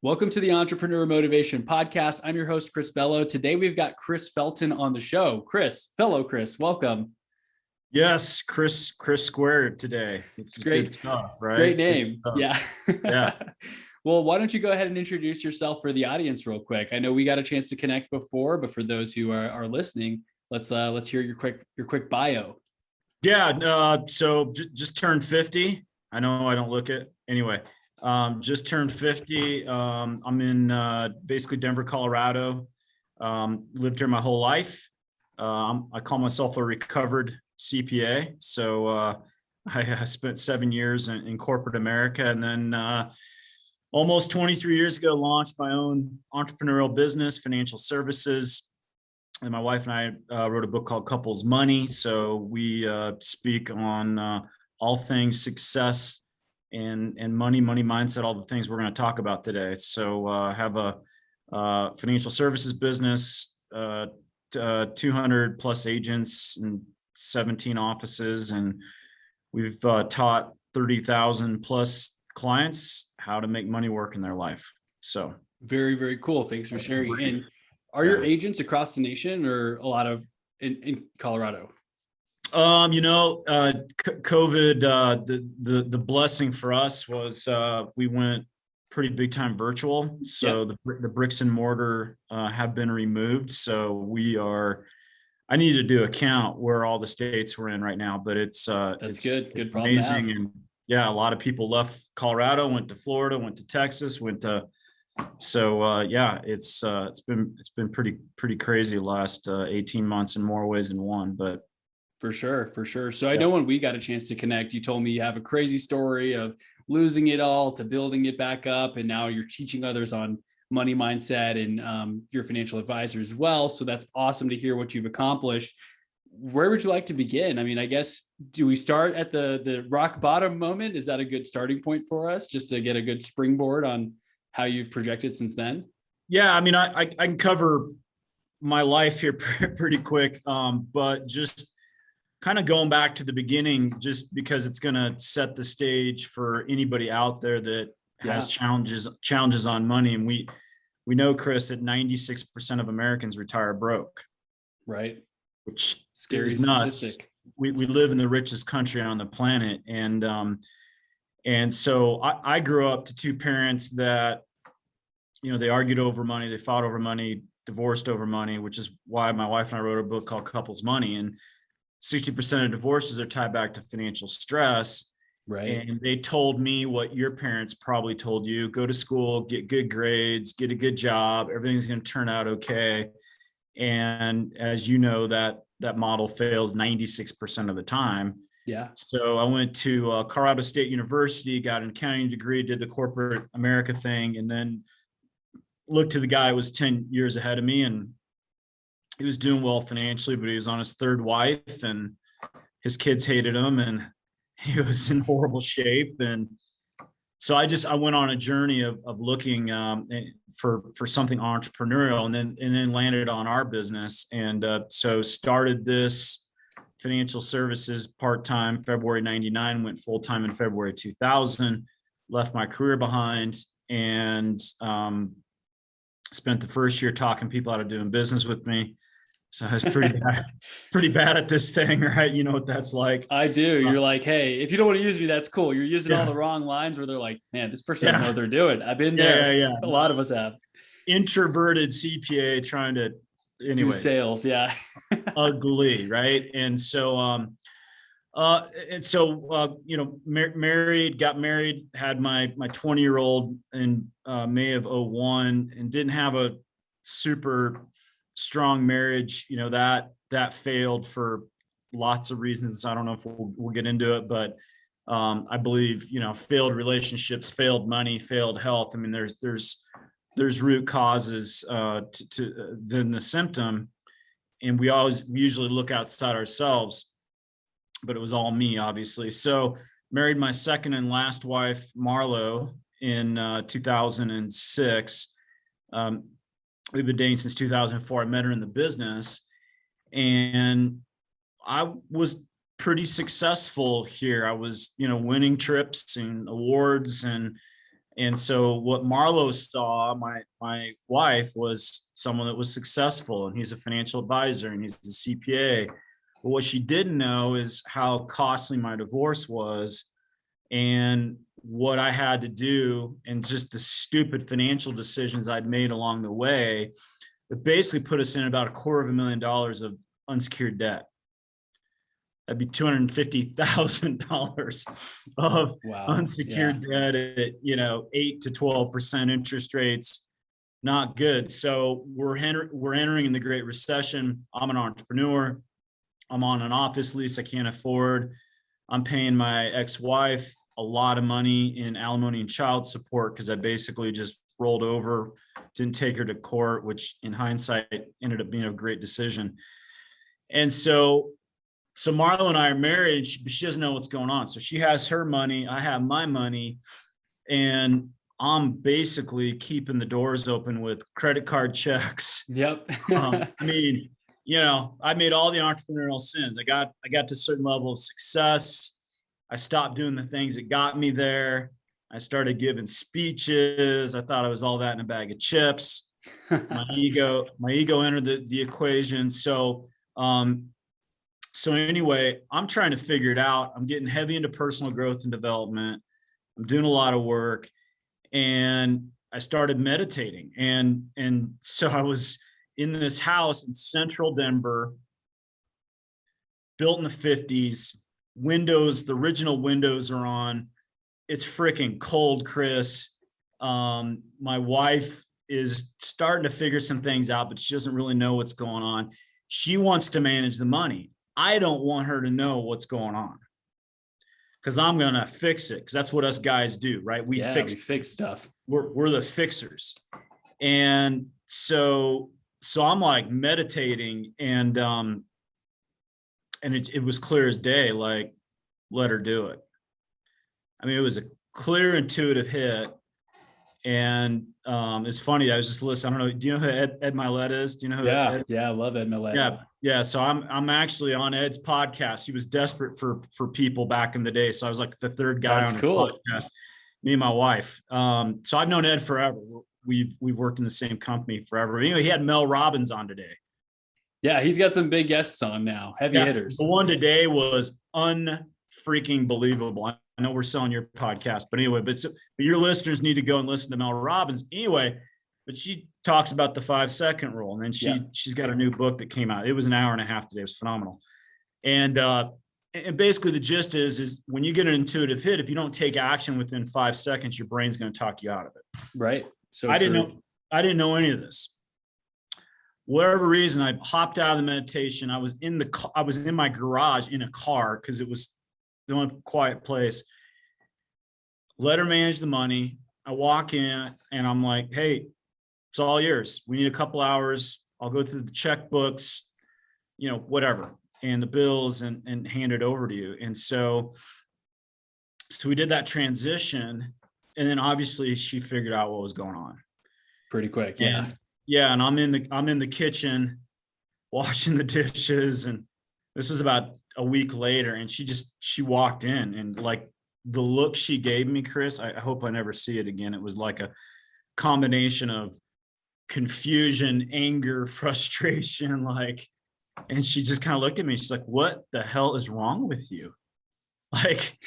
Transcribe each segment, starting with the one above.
Welcome to the Entrepreneur Motivation Podcast. I'm your host, Chris Bello. Today, we've got Chris Felton on the show. Chris, welcome. Yes, Chris squared today. This is Great. good stuff, right? Great name. Yeah. Yeah. Well, why don't you go ahead and introduce yourself for the audience real quick? I know we got a chance to connect before, but for those who are listening, let's hear your quick bio. Yeah. So just turned 50. I know I don't look it anyway. Just turned 50. I'm in basically Denver, Colorado. Lived here my whole life. I call myself a recovered CPA. So I spent 7 years in corporate America, and then almost 23 years ago, launched my own entrepreneurial business, financial services. And my wife and I wrote a book called Couples Money. So we speak on all things success and money mindset, all the things we're going to talk about today. So I have a financial services business, 200 plus agents and 17 offices. And we've taught 30,000 plus clients how to make money work in their life. So very, very cool. Thanks for sharing. And are your agents across the nation or a lot of in Colorado? COVID, the blessing for us was we went pretty big time virtual. So the bricks and mortar have been removed. So I need to do a count where all the states we're in right now, but it's good. Good problem. Amazing. And yeah, a lot of people left Colorado, went to Florida, went to Texas, it's been pretty crazy the last 18 months in more ways than one, but for sure. So I know when we got a chance to connect, you told me you have a crazy story of losing it all to building it back up. And now you're teaching others on money mindset and your financial advisor as well. So that's awesome to hear what you've accomplished. Where would you like to begin? I mean, I guess, do we start at the rock bottom moment? Is that a good starting point for us just to get a good springboard on how you've projected since then? Yeah. I mean, I can cover my life here pretty quick. But just kind of going back to the beginning, just because it's going to set the stage for anybody out there that has challenges on money. And we know, Chris, that 96% of Americans retire broke. Right. Which scary is nuts. Statistic. We live in the richest country on the planet. And so I grew up to two parents that, they argued over money, they fought over money, divorced over money, which is why my wife and I wrote a book called Couples Money. And 60% of divorces are tied back to financial stress. Right. And they told me what your parents probably told you: go to school, get good grades, get a good job, everything's going to turn out okay. And as you know, that model fails 96% of the time. Yeah. So I went to Colorado State University, got an accounting degree, did the corporate America thing, and then looked to the guy who was 10 years ahead of me, and he was doing well financially, but he was on his third wife and his kids hated him and he was in horrible shape. And so I went on a journey of looking for something entrepreneurial, and then landed on our business. And so started this financial services part-time February 99, went full-time in February 2000, left my career behind, and spent the first year talking people out of doing business with me. So I was pretty bad at this thing, right? You know what that's like. I do. You're like, hey, if you don't want to use me, that's cool. You're using all the wrong lines where they're like, man, this person doesn't know what they're doing. I've been there. Yeah. A lot of us have. Introverted CPA trying to do sales. Yeah. Ugly, right? And so got married, had my 20-year-old in May of 01, and didn't have a super strong marriage. That failed for lots of reasons. I don't know if we'll get into it, but I believe, failed relationships, failed money, failed health. I mean, there's root causes than the symptom. And we usually look outside ourselves, but it was all me, obviously. So married my second and last wife, Marlo, in 2006. We've been dating since 2004. I met her in the business, and I was pretty successful here. I was, winning trips and awards, and And so what Marlo saw, my wife, was someone that was successful, and he's a financial advisor and he's a CPA. But what she didn't know is how costly my divorce was, and what I had to do, and just the stupid financial decisions I'd made along the way that basically put us in about $250,000 of unsecured debt. That'd be $250,000 of unsecured debt at 8 to 12% interest rates. Not good. So we're entering in the Great Recession. I'm an entrepreneur. I'm on an office lease I can't afford. I'm paying my ex-wife a lot of money in alimony and child support because I basically just rolled over, didn't take her to court, which in hindsight ended up being a great decision. And so Marlo and I are married, and she doesn't know what's going on. So she has her money, I have my money, and I'm basically keeping the doors open with credit card checks. Yep. I mean, I made all the entrepreneurial sins. I got to a certain level of success. I stopped doing the things that got me there. I started giving speeches. I thought I was all that in a bag of chips. My ego entered the equation. So anyway, I'm trying to figure it out. I'm getting heavy into personal growth and development. I'm doing a lot of work, and I started meditating. And so I was in this house in central Denver, built in the 50s. The original windows are on. It's freaking cold, Chris. My wife is starting to figure some things out, but she doesn't really know what's going on. She wants to manage the money. I don't want her to know what's going on, because I'm going to fix it, because that's what us guys do, right? We fix stuff. We're the fixers. And so I'm like meditating, and it was clear as day, like, let her do it. I mean, it was a clear, intuitive hit. And it's funny. I was just listening. I don't know. Do you know who Ed Milet is? Do you know who? Yeah, I love Ed Milet. Yeah. So I'm actually on Ed's podcast. He was desperate for people back in the day. So I was like the third guy on his podcast. Me and my wife. So I've known Ed forever. We've worked in the same company forever. Anyway, he had Mel Robbins on today. Yeah, he's got some big guests on now. Heavy hitters. The one today was unfreaking believable. I know we're selling your podcast, but anyway, but your listeners need to go and listen to Mel Robbins anyway. But she talks about the 5-second rule, and then she's got a new book that came out. It was an hour and a half today. It was phenomenal. And basically the gist is when you get an intuitive hit, if you don't take action within 5 seconds, your brain's going to talk you out of it. Right. So I didn't know any of this. Whatever reason, I hopped out of the meditation. I was in my garage in a car, because it was the only quiet place. Let her manage the money. I walk in and I'm like, hey, it's all yours. We need a couple hours. I'll go through the checkbooks, whatever, and the bills, and hand it over to you. And so we did that transition. And then obviously she figured out what was going on pretty quick. Yeah. And I'm in the kitchen washing the dishes, and this was about a week later, and she walked in, and like the look she gave me, Chris, I hope I never see it again. It was like a combination of confusion, anger, frustration, and she just kind of looked at me. She's like, what the hell is wrong with you? Like,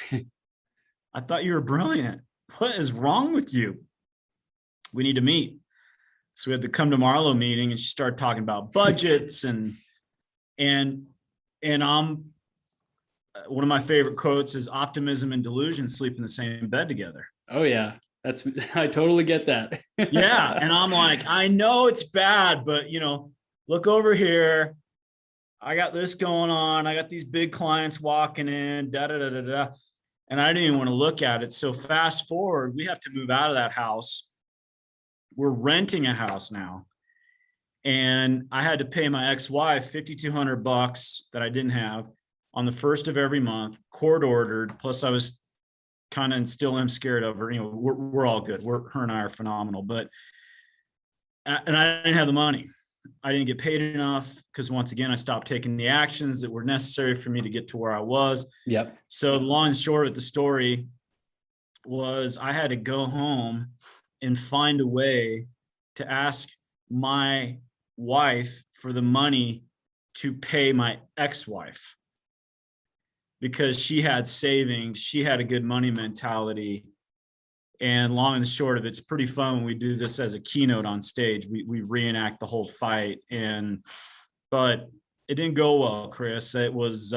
I thought you were brilliant. What is wrong with you? We need to meet. So we had the come to Marlo meeting, and she started talking about budgets and I'm, one of my favorite quotes is, optimism and delusion sleep in the same bed together. Oh yeah. I totally get that. Yeah. And I'm like, I know it's bad, but look over here. I got this going on. I got these big clients walking in, da, da, da, da, da. And I didn't even want to look at it. So fast forward, we have to move out of that house. We're renting a house now. And I had to pay my ex-wife $5,200 that I didn't have on the first of every month, court ordered. Plus I was kind of, and still am scared of her. We're all good. Her and I are phenomenal, and I didn't have the money. I didn't get paid enough because, once again, I stopped taking the actions that were necessary for me to get to where I was. Yep. So the long and short of the story, was I had to go home and find a way to ask my wife for the money to pay my ex-wife, because she had savings, she had a good money mentality. And long and the short of it's pretty fun when we do this as a keynote on stage. We reenact the whole fight, but it didn't go well, Chris. It was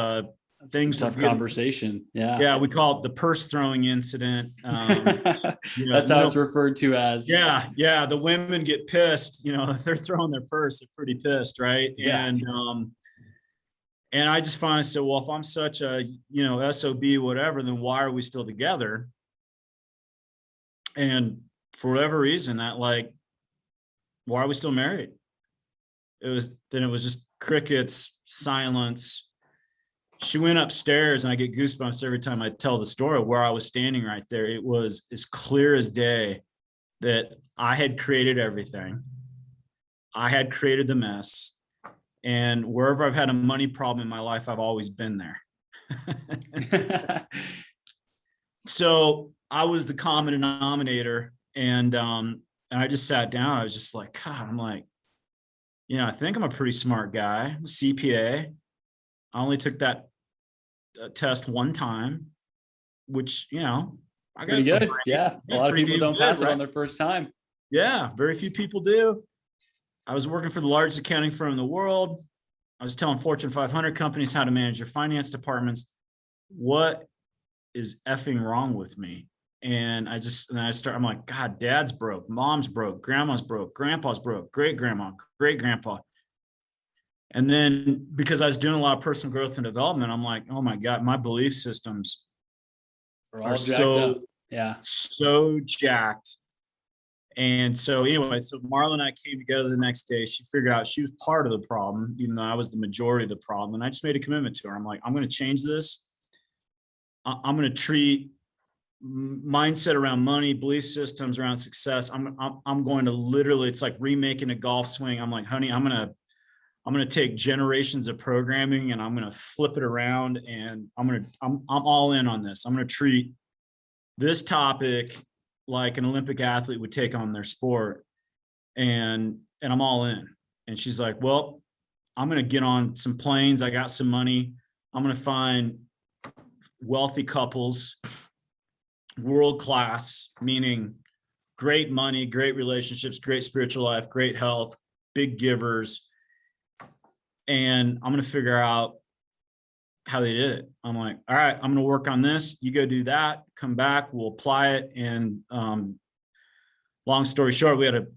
things tough conversation. Yeah, we call it the purse throwing incident. That's how it's referred to as. Yeah. The women get pissed. If they're throwing their purse, they're pretty pissed, right? Yeah. And I just finally said, well, if I'm such a SOB, whatever, then why are we still together? And for whatever reason, that why are we still married? It was just crickets, silence. She went upstairs, and I get goosebumps every time I tell the story where I was standing right there. It was as clear as day that I had created everything. I had created the mess. And wherever I've had a money problem in my life, I've always been there. So I was the common denominator, and I just sat down. I was just like, God, I'm like, I think I'm a pretty smart guy. I'm a CPA. I only took that test one time, which, I got pretty good. Yeah. A lot of people don't pass it on their first time. Yeah. Very few people do. I was working for the largest accounting firm in the world. I was telling Fortune 500 companies how to manage their finance departments. What is effing wrong with me? And I'm like, God, dad's broke, mom's broke, grandma's broke, grandpa's broke, great grandma, great grandpa. And then because I was doing a lot of personal growth and development, I'm like, oh my God, my belief systems are so jacked. And so anyway, Marla and I came together the next day. She figured out she was part of the problem, even though I was the majority of the problem. And I just made a commitment to her. I'm like, I'm going to change this. I'm going to treat mindset around money, belief systems around success. I'm going to literally, it's like remaking a golf swing. I'm like, honey, I'm going to take generations of programming, and I'm going to flip it around, and I'm all in on this. I'm going to treat this topic like an Olympic athlete would take on their sport. And I'm all in. And she's like, well, I'm going to get on some planes. I got some money. I'm going to find wealthy couples, world-class, meaning great money, great relationships, great spiritual life, great health, big givers. And I'm going to figure out how they did it. I'm like, all right, I'm going to work on this. You go do that, come back, we'll apply it. And long story short, we had a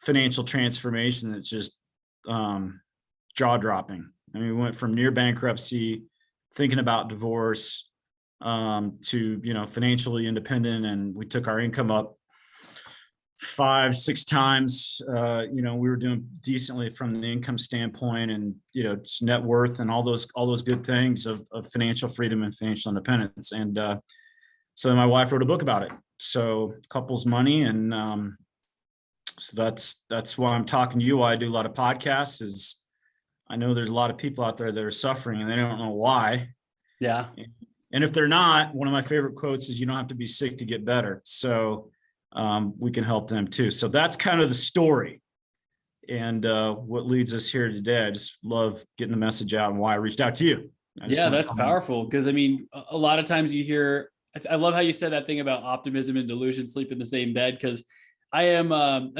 financial transformation that's just jaw dropping. I mean, we went from near bankruptcy, thinking about divorce, to, financially independent. And we took our income up 5-6 times. We were doing decently from the income standpoint, and net worth and all those good things of financial freedom and financial independence. And so my wife wrote a book about it. So Couples Money, and so that's why I'm talking to you. Why I do a lot of podcasts is I know there's a lot of people out there that are suffering and they don't know why. Yeah. And if they're not, one of my favorite quotes is, you don't have to be sick to get better. So we can help them too. So that's kind of the story, and what leads us here today. I just love getting the message out and why I reached out to you. Yeah, that's powerful. Because I mean, a lot of times you hear, I love how you said that thing about optimism and delusion sleep in the same bed. Because I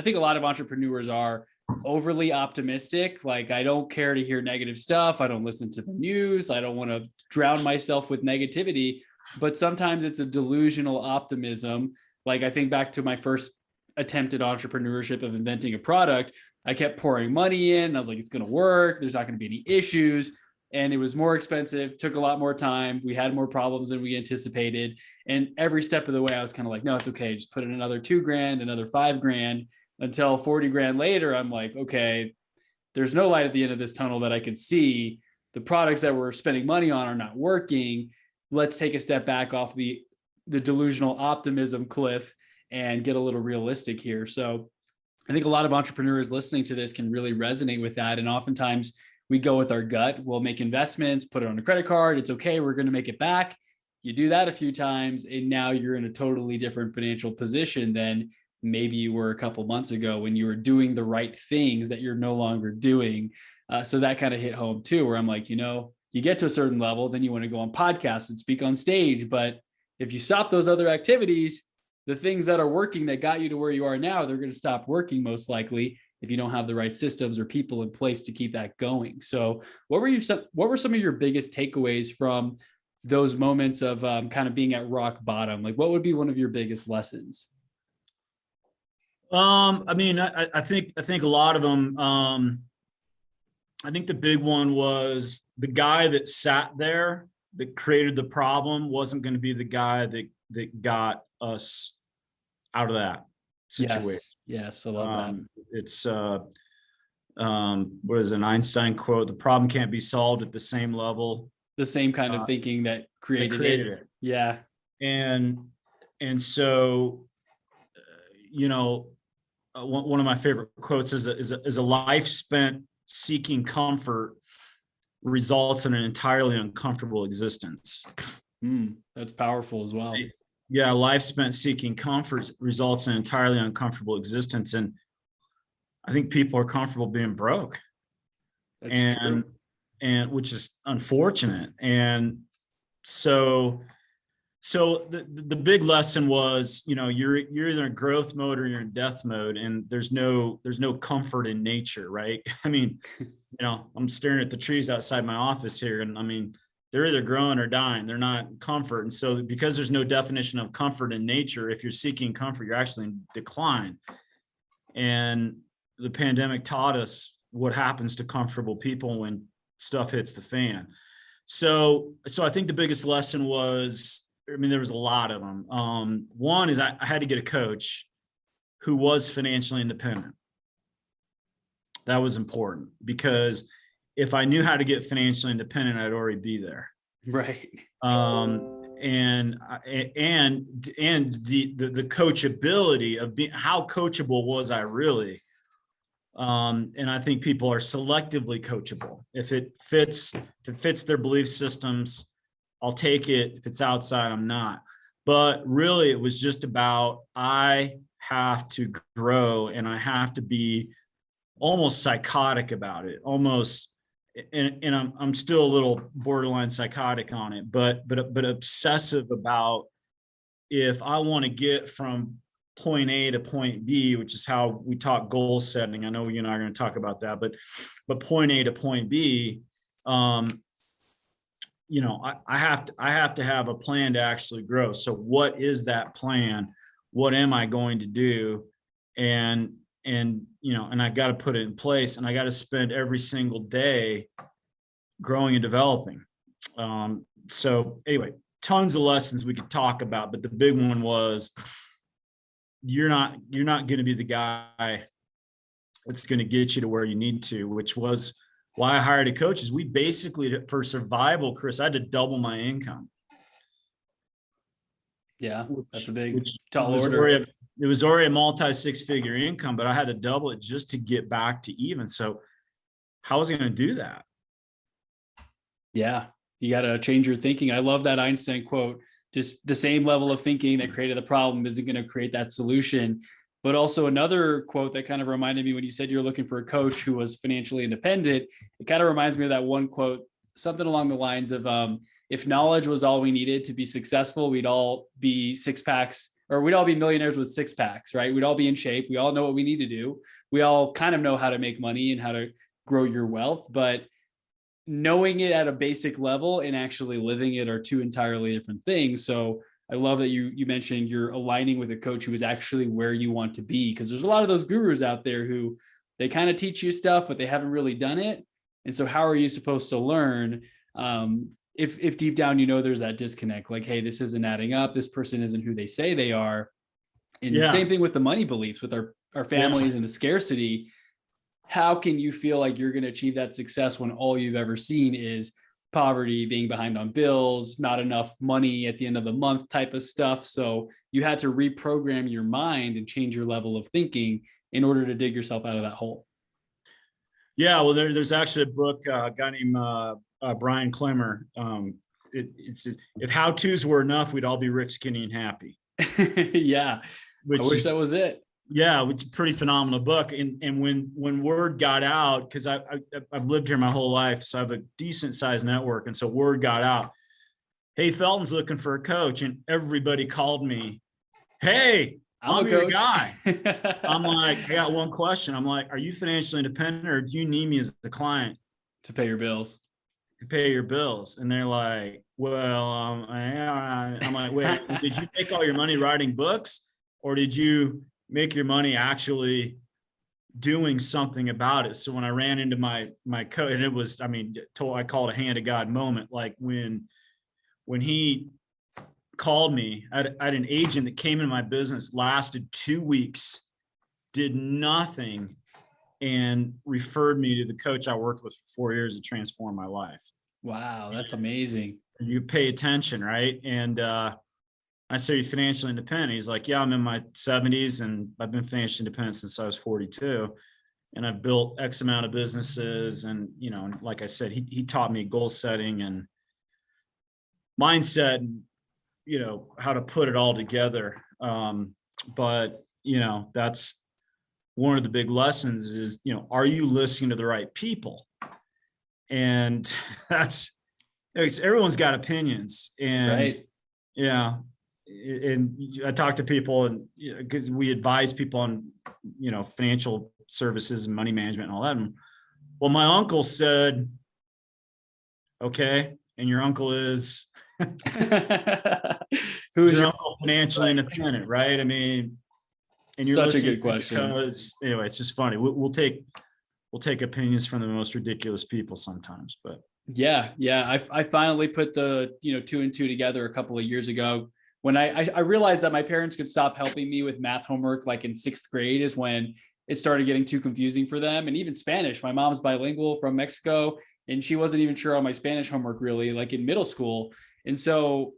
think a lot of entrepreneurs are overly optimistic. Like, I don't care to hear negative stuff. I don't listen to the news. I don't want to drown myself with negativity. But sometimes it's a delusional optimism. Like, I think back to my first attempt at entrepreneurship of inventing a product. I kept pouring money in. I was like, it's going to work. There's not going to be any issues. And it was more expensive, took a lot more time. We had more problems than we anticipated. And every step of the way, I was kind of like, no, it's okay. Just put in another $2,000, another $5,000, until 40 grand later. I'm like, okay, there's no light at the end of this tunnel that I could see. The products that we're spending money on are not working. Let's take a step back off the delusional optimism cliff and get a little realistic here. So I think a lot of entrepreneurs listening to this can really resonate with that. And oftentimes we go with our gut. We'll make investments, put it on a credit card. It's okay. We're going to make it back. you do that a few times, and now you're in a totally different financial position than maybe you were a couple months ago when you were doing the right things that you're no longer doing. So that kind of hit home too, where I'm like, you get to a certain level, then you want to go on podcasts and speak on stage. But if you stop those other activities, the things that are working that got you to where you are now, they're going to stop working most likely if you don't have the right systems or people in place to keep that going. So what were some of your biggest takeaways from those moments of kind of being at rock bottom? Like, what would be one of your biggest lessons? I mean, I think a lot of them. I think the big one was the guy that sat there that created the problem wasn't going to be the guy that got us out of that situation. Yes, I love that. It's what is an Einstein quote? The problem can't be solved at the same level. The same kind of thinking that created it. Yeah. And so, one of my favorite quotes is a life spent seeking comfort results in an entirely uncomfortable existence. That's powerful as well. Yeah, life spent seeking comfort results in an entirely uncomfortable existence, and I think people are comfortable being broke. That's true. And which is unfortunate. And so the big lesson was, you're either in growth mode or you're in death mode, and there's no comfort in nature, right? I mean, I'm staring at the trees outside my office here, and I mean, they're either growing or dying. They're not comfort. And so because there's no definition of comfort in nature, if you're seeking comfort, you're actually in decline. And the pandemic taught us what happens to comfortable people when stuff hits the fan. So I think the biggest lesson was, there was a lot of them. One is I had to get a coach who was financially independent. That was important, because if I knew how to get financially independent, I'd already be there. Right. And the coachability of being, how coachable was I really? And I think people are selectively coachable. If it fits their belief systems, I'll take it. If it's outside, I'm not. But really, it was just about, I have to grow, and I have to be almost psychotic about it, and I'm still a little borderline psychotic on it, but obsessive about, if I want to get from point A to point B, which is how we talk goal setting. I know you and I are going to talk about that, but point A to point B, I have to have a plan to actually grow. So what is that plan? What am I going to do? And I got to put it in place, and I got to spend every single day growing and developing. So anyway, tons of lessons we could talk about, but the big one was, you're not going to be the guy that's going to get you to where you need to, which was why I hired a coach. Is we basically, for survival, Chris, I had to double my income. Yeah, that's a big tall order. It was already a multi-six-figure income, but I had to double it just to get back to even. So how was I going to do that? Yeah, you got to change your thinking. I love that Einstein quote. Just the same level of thinking that created the problem isn't going to create that solution. But also another quote that kind of reminded me, when you said you're looking for a coach who was financially independent, it kind of reminds me of that one quote, something along the lines of, if knowledge was all we needed to be successful, we'd all be we'd all be millionaires with six packs, right? We'd all be in shape. We all know what we need to do. We all kind of know how to make money and how to grow your wealth, but knowing it at a basic level and actually living it are two entirely different things. So I love that you mentioned you're aligning with a coach who is actually where you want to be, because there's a lot of those gurus out there who they kind of teach you stuff, but they haven't really done it. And so how are you supposed to learn if deep down, there's that disconnect, like, hey, this isn't adding up. This person isn't who they say they are. And same thing with the money beliefs with our families and the scarcity. How can you feel like you're going to achieve that success when all you've ever seen is poverty, being behind on bills, not enough money at the end of the month type of stuff? So you had to reprogram your mind and change your level of thinking in order to dig yourself out of that hole. Yeah, well, there's actually a book, a guy named Brian Clemmer, it's if how-tos were enough, we'd all be rich, skinny, and happy. Yeah. I wish that was it. Yeah, it's a pretty phenomenal book. And when word got out, because I've lived here my whole life, so I have a decent sized network. And so word got out, hey, Felton's looking for a coach. And everybody called me, hey, I'm your guy. I'm like, I got one question. I'm like, are you financially independent, or do you need me as the client to pay your bills? To pay your bills? And they're like, well, I'm like, wait, did you make all your money writing books, or did you make your money actually doing something about it? So when I ran into my coach, and it was, I mean, I call it a hand of God moment. Like when he called me, I had an agent that came into my business, lasted 2 weeks, did nothing, and referred me to the coach I worked with for 4 years to transform my life. Wow, that's amazing. You pay attention, right? And I say, you're financially independent. He's like, yeah, I'm in my 70s and I've been financially independent since I was 42. And I've built X amount of businesses. And, you know, like I said, he taught me goal setting and mindset and, you know, how to put it all together. But, you know, that's one of the big lessons is, you know, are you listening to the right people? And that's, everyone's got opinions. And right. Yeah. And I talk to people, and because we advise people on, you know, financial services and money management and all that. And, well, my uncle said, okay. And your uncle is who is your uncle financially independent, right? I mean, and you're such a listening good question. Because anyway, it's just funny. We'll take opinions from the most ridiculous people sometimes, but yeah. I finally put the, you know, 2 and 2 together a couple of years ago when I realized that my parents could stop helping me with math homework, like in 6th grade is when it started getting too confusing for them. And even Spanish, my mom's bilingual from Mexico, and she wasn't even sure on my Spanish homework really, like in middle school. And so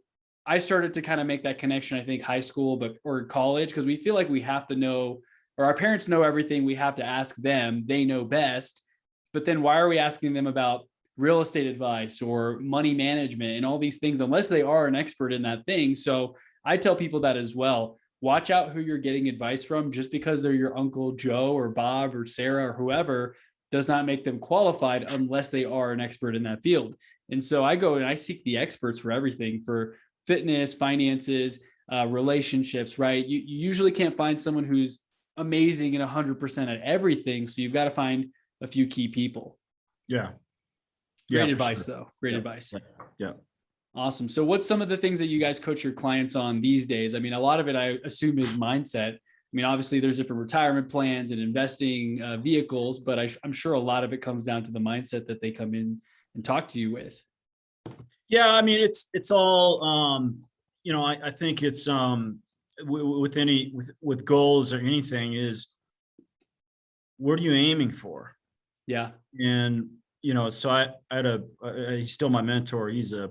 I started to kind of make that connection, I think high school, or college, because we feel like we have to know, or our parents know everything. We have to ask them, they know best. But then why are we asking them about real estate advice or money management and all these things, unless they are an expert in that thing? So I tell people that as well. Watch out who you're getting advice from. Just because they're your Uncle Joe or Bob or Sarah or whoever does not make them qualified unless they are an expert in that field. And so I go and I seek the experts for everything, for fitness, finances, relationships, right? You usually can't find someone who's amazing and 100% at everything. So you've got to find a few key people. Yeah. Great advice, though. Great advice. Yeah. Awesome. So what's some of the things that you guys coach your clients on these days? I mean, a lot of it, I assume, is mindset. I mean, obviously there's different retirement plans and investing vehicles, but I'm sure a lot of it comes down to the mindset that they come in and talk to you with. Yeah. I mean, it's all, you know, I think it's with goals or anything is, what are you aiming for? Yeah. And, you know, so I had he's still my mentor. He's a,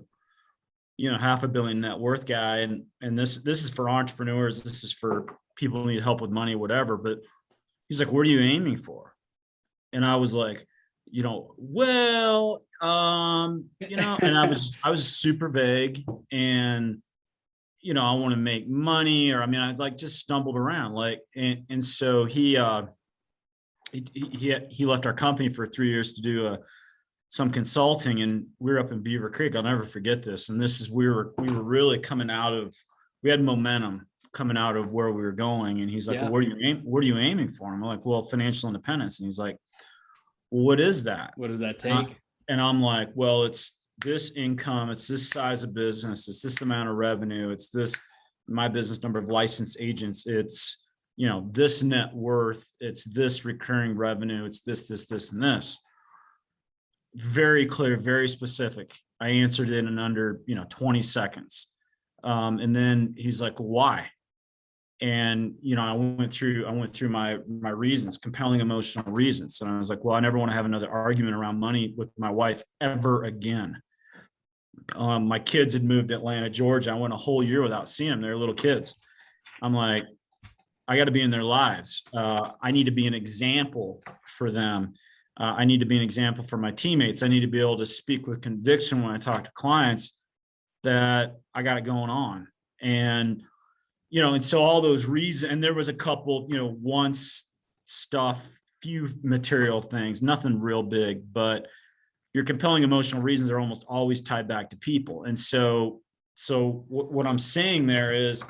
you know, $500 million net worth guy. And this is for entrepreneurs. This is for people who need help with money, whatever. But he's like, what are you aiming for? And I was like, you know, well, you know, and I was super vague, and, you know, I want to make money, or, I mean, I like just stumbled around and so he left our company for 3 years to do some consulting, and we were up in Beaver Creek. I'll never forget this. And this is, we were really coming out of, we had momentum coming out of where we were going. And he's like, well, what are you aiming for? I'm like, well, financial independence. And he's like, well, what is that? What does that take? And I'm like, well, it's this income, it's this size of business, it's this amount of revenue, it's this, my business number of licensed agents, it's, you know, this net worth, it's this recurring revenue, it's this, and this. Very clear, very specific. I answered it in under, you know, 20 seconds. And then he's like, why? And, you know, I went through my reasons, compelling emotional reasons. And I was like, well, I never want to have another argument around money with my wife ever again. My kids had moved to Atlanta, Georgia. I went a whole year without seeing them. They're little kids. I'm like, I got to be in their lives. I need to be an example for them. I need to be an example for my teammates. I need to be able to speak with conviction when I talk to clients. that I got it going on. And, and so all those reasons, and there was a couple, once stuff, few material things, nothing real big, but your compelling emotional reasons are almost always tied back to people. And so what I'm saying there is,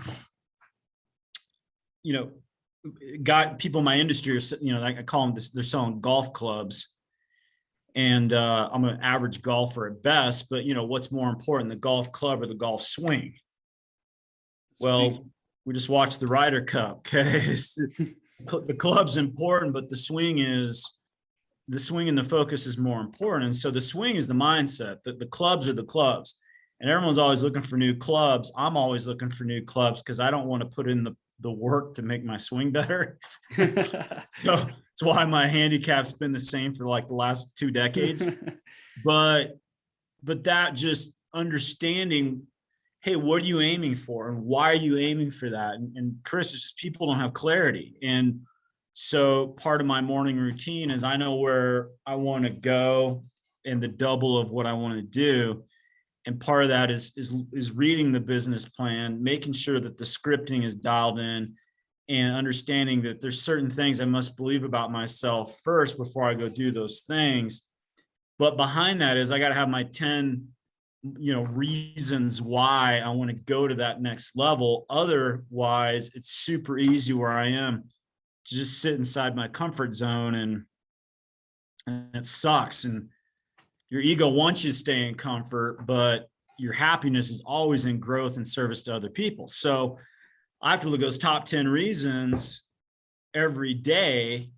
got people in my industry are, like I call them this, they're selling golf clubs. And I'm an average golfer at best, but what's more important, the golf club or the golf swing? Well, we just watched the Ryder Cup. Okay. The club's important, but the swing and the focus is more important. And so the swing is the mindset, that the clubs are the clubs, and everyone's always looking for new clubs. I'm always looking for new clubs because I don't want to put in the work to make my swing better. So that's why my handicap's been the same for like the last 2 decades. But that just understanding, hey, what are you aiming for and why are you aiming for that? And Chris, it's just people don't have clarity. And so part of my morning routine is I know where I want to go and the double of what I want to do. And part of that is reading the business plan, making sure that the scripting is dialed in, and understanding that there's certain things I must believe about myself first before I go do those things. But behind that is I got to have my 10, reasons why I want to go to that next level. Otherwise, it's super easy where I am to just sit inside my comfort zone, and it sucks. And your ego wants you to stay in comfort, but your happiness is always in growth and service to other people. So I have to look at those top 10 reasons every day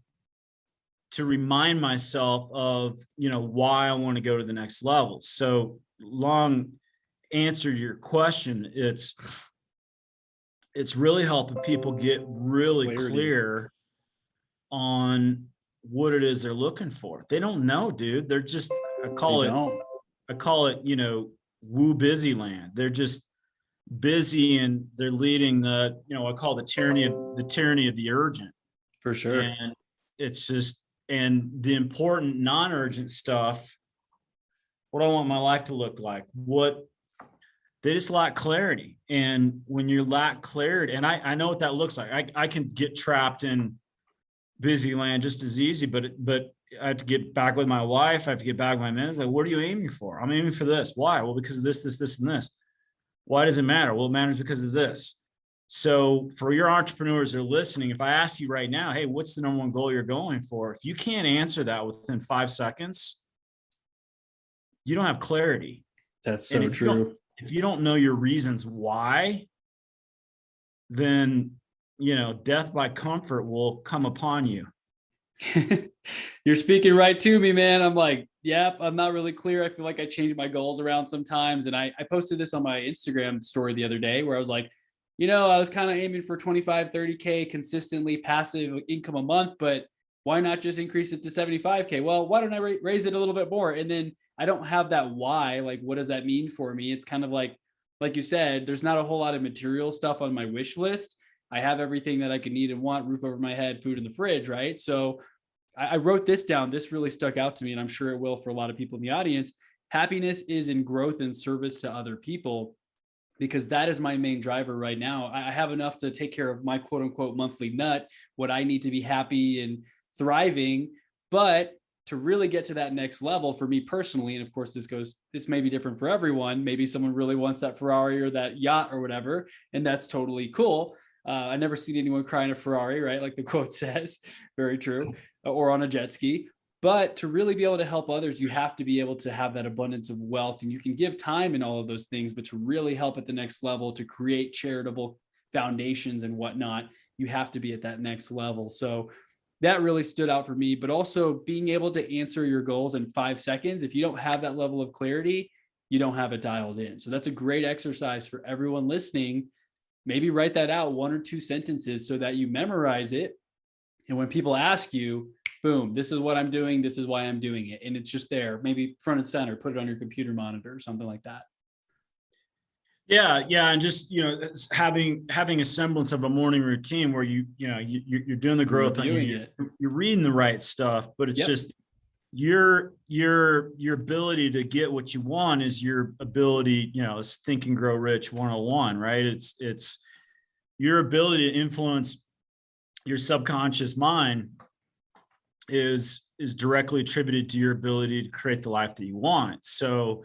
to remind myself of, why I want to go to the next level. So long answer to your question, it's really helping people get really clear on what it is they're looking for. They don't know, dude. They're just, I call it, woo busy land. They're just busy and they're leading the, I call the tyranny of the urgent. For sure. And it's just, and the important non-urgent stuff, what I want my life to look like, they just lack clarity. And when you lack clarity, and I know what that looks like. I can get trapped in busy land just as easy, but I have to get back with my wife. I have to get back with my men. It's like, what are you aiming for? I'm aiming for this. Why? Well, because of this, and this. Why does it matter? Well, it matters because of this. So for your entrepreneurs that are listening, if I asked you right now, hey, what's the number one goal you're going for? If you can't answer that within 5 seconds, you don't have clarity. That's so true. If you don't know your reasons why, then, death by comfort will come upon you. You're speaking right to me, man. I'm like, yep, I'm not really clear. I feel like I change my goals around sometimes. And I posted this on my Instagram story the other day where I was like, I was kind of aiming for 25, 30K consistently passive income a month, but why not just increase it to 75K? Well, why don't I raise it a little bit more? And then I don't have that why, like, what does that mean for me? It's kind of like you said, there's not a whole lot of material stuff on my wish list. I have everything that I could need and want: roof over my head, food in the fridge, right? So I wrote this down. This really stuck out to me, and I'm sure it will for a lot of people in the audience. Happiness is in growth and service to other people, because that is my main driver right now. I have enough to take care of my quote unquote monthly nut, what I need to be happy and thriving. But to really get to that next level for me personally, and of course this may be different for everyone. Maybe someone really wants that Ferrari or that yacht or whatever, and that's totally cool. I never seen anyone cry in a Ferrari, right? Like the quote says, very true, or on a jet ski. But to really be able to help others, you have to be able to have that abundance of wealth, and you can give time and all of those things, but to really help at the next level, to create charitable foundations and whatnot, you have to be at that next level. So that really stood out for me, but also being able to answer your goals in 5 seconds. If you don't have that level of clarity, you don't have it dialed in. So that's a great exercise for everyone listening. Maybe write that out, 1 or 2 sentences, so that you memorize it. And when people ask you, boom, this is what I'm doing, this is why I'm doing it. And it's just there, maybe front and center, put it on your computer monitor or something like that. Yeah. And just, having a semblance of a morning routine where you're doing the growth, you're reading the right stuff, but it's just your ability to get what you want is your ability, it's Think and Grow Rich 101, right? It's your ability to influence your subconscious mind is directly attributed to your ability to create the life that you want. So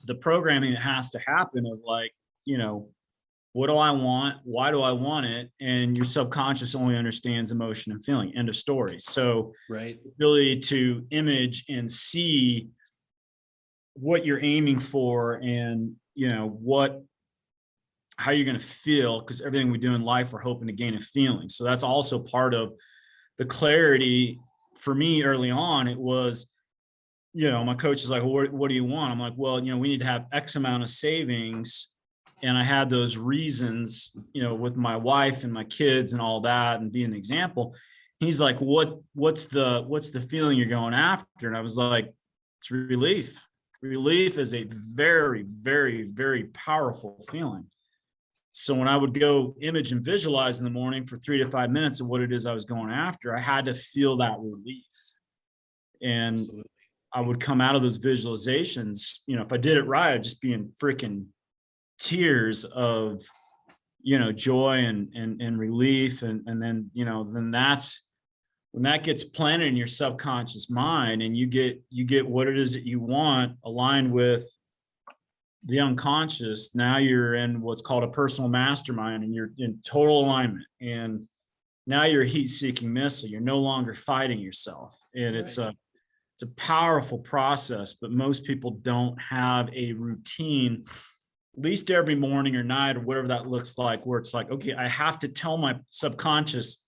the programming that has to happen of like, what do I want? Why do I want it? And your subconscious only understands emotion and feeling. End of story. So right. the ability to image and see what you're aiming for and, how you're going to feel, because everything we do in life, we're hoping to gain a feeling. So that's also part of the clarity for me early on. It was, my coach is like, well, what do you want? I'm like, well, we need to have X amount of savings. And I had those reasons, with my wife and my kids and all that, and being the example. He's like, what's the feeling you're going after? And I was like, it's relief. Relief is a very, very, very powerful feeling. So when I would go image and visualize in the morning for 3 to 5 minutes of what it is I was going after, I had to feel that relief. And absolutely. I would come out of those visualizations, if I did it right, I'd just be in freaking tears of, joy and relief. And then, then that's when that gets planted in your subconscious mind and you get what it is that you want aligned with the unconscious. Now you're in what's called a personal mastermind and you're in total alignment. And now you're a heat-seeking missile. You're no longer fighting yourself. And right. It's a powerful process, but most people don't have a routine, at least every morning or night or whatever that looks like, where it's like, okay, I have to tell my subconscious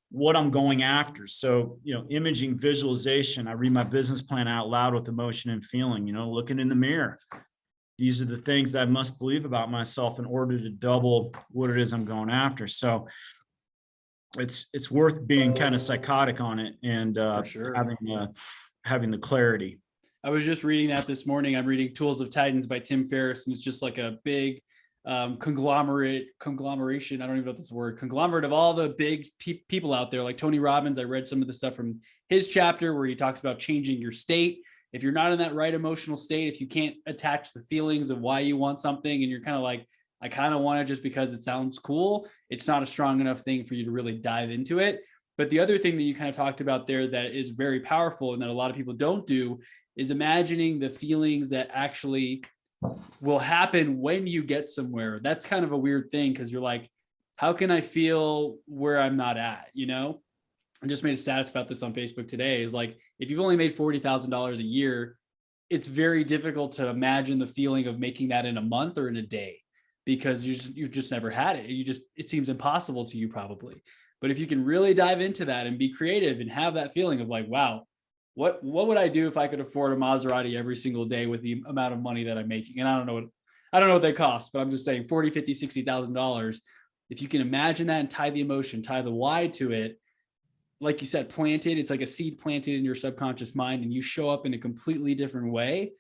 what I'm going after. So, imaging, visualization, I read my business plan out loud with emotion and feeling, looking in the mirror. These are the things that I must believe about myself in order to double what it is I'm going after. So it's worth being kind of psychotic on it and for sure. having the clarity. I was just reading that this morning. I'm reading Tools of Titans by Tim Ferriss, and it's just like a big conglomeration. I don't even know if that's the word. Conglomerate of all the big people out there, like Tony Robbins. I read some of the stuff from his chapter where he talks about changing your state. If you're not in that right emotional state, if you can't attach the feelings of why you want something, and you're kind of like, I kind of want it just because it sounds cool, it's not a strong enough thing for you to really dive into it. But the other thing that you kind of talked about there that is very powerful and that a lot of people don't do is imagining the feelings that actually will happen when you get somewhere. That's kind of a weird thing because you're like, how can I feel where I'm not at? I just made a status about this on Facebook today. Is like, if you've only made $40,000 a year, it's very difficult to imagine the feeling of making that in a month or in a day, because you've just never had it. It seems impossible to you probably. But if you can really dive into that and be creative and have that feeling of like, wow, what would I do if I could afford a Maserati every single day with the amount of money that I'm making? And I don't know what they cost, but I'm just saying $40,000, $50,000, $60,000. If you can imagine that and tie the emotion, tie the why to it, like you said, planted, it's like a seed planted in your subconscious mind and you show up in a completely different way.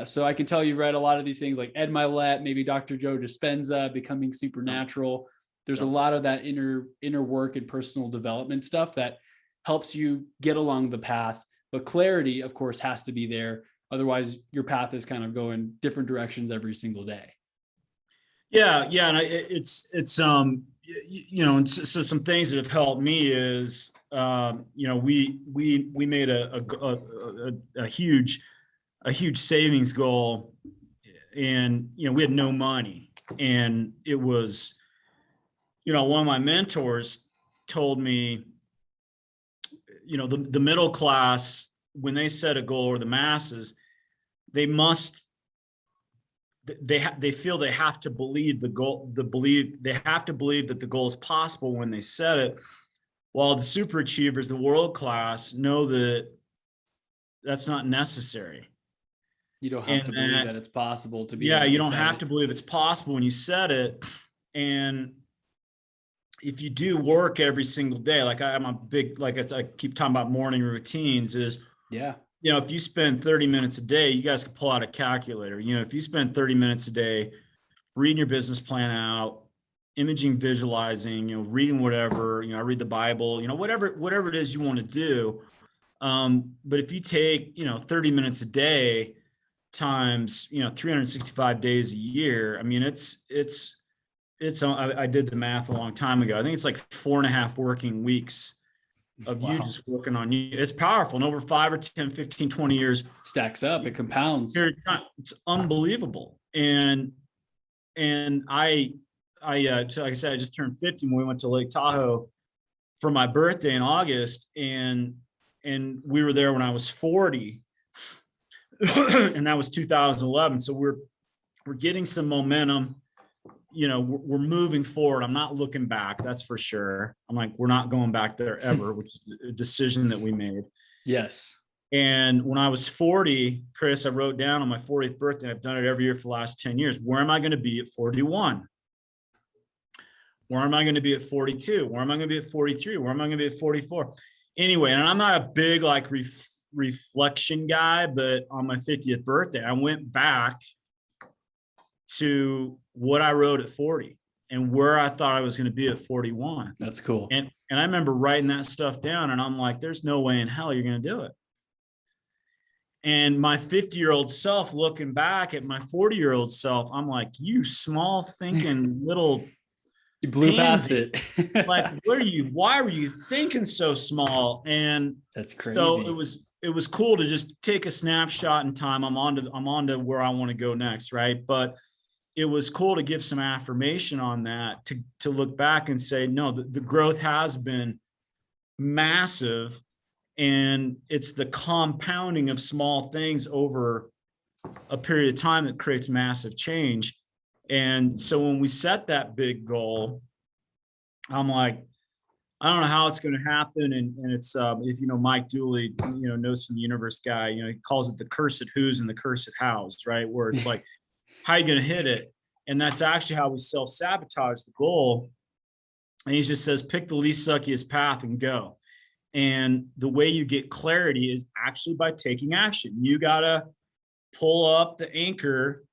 So I can tell you read a lot of these things like Ed Milet, maybe Dr. Joe Dispenza, Becoming Supernatural. There's a lot of that inner work and personal development stuff that helps you get along the path. But clarity, of course, has to be there. Otherwise, your path is kind of going different directions every single day. Yeah. And and so some things that have helped me is, we made a huge savings goal, and, we had no money, and it was, one of my mentors told me, the middle class, when they set a goal, or the masses, they feel they have to believe they have to believe that the goal is possible when they set it, while the super achievers, the world class, know that that's not necessary. You don't have to believe that it's possible to be. Yeah, you don't have to believe it's possible when you set it. And if you do work every single day, like I'm a big, like I keep talking about morning routines is, if you spend 30 minutes a day, you guys can pull out a calculator. If you spend 30 minutes a day reading your business plan out, imaging, visualizing, reading whatever, I read the Bible, whatever it is you want to do, But if you take, 30 minutes a day times, 365 days a year, I mean, I did the math a long time ago. I think it's like 4.5 working weeks of you Wow. just working on you. It's powerful. And over 5 or 10, 15, 20 years, Stacks up, it compounds. it's unbelievable. And so like I said, I just turned 50 when we went to Lake Tahoe for my birthday in August, and we were there when I was 40, and that was 2011. So we're getting some momentum. We're moving forward. I'm not looking back. That's for sure. I'm like, we're not going back there ever, which is a decision that we made. Yes. And when I was 40, Chris, I wrote down on my 40th birthday, I've done it every year for the last 10 years. Where am I going to be at 41? Where am I going to be at 42? Where am I going to be at 43? Where am I going to be at 44? Anyway, and I'm not a big reflection guy, but on my 50th birthday, I went back to what I wrote at 40 and where I thought I was going to be at 41. That's cool. And I remember writing that stuff down, and I'm like, there's no way in hell you're going to do it. And my 50-year-old self looking back at my 40-year-old self, I'm like, you small thinking little You blew past it. like, why were you thinking so small? And that's crazy. So it was cool to just take a snapshot in time. I'm on to where I want to go next. Right. But it was cool to give some affirmation on that, to look back and say, no, the growth has been massive, and it's the compounding of small things over a period of time that creates massive change. And so when we set that big goal, I'm like, I don't know how it's going to happen. And it's, if Mike Dooley, knows from the Universe guy, he calls it the cursed who's and the cursed hows, right? Where it's like, how are you going to hit it? And that's actually how we self-sabotage the goal. And he just says, pick the least suckiest path and go. And the way you get clarity is actually by taking action. You got to pull up the anchor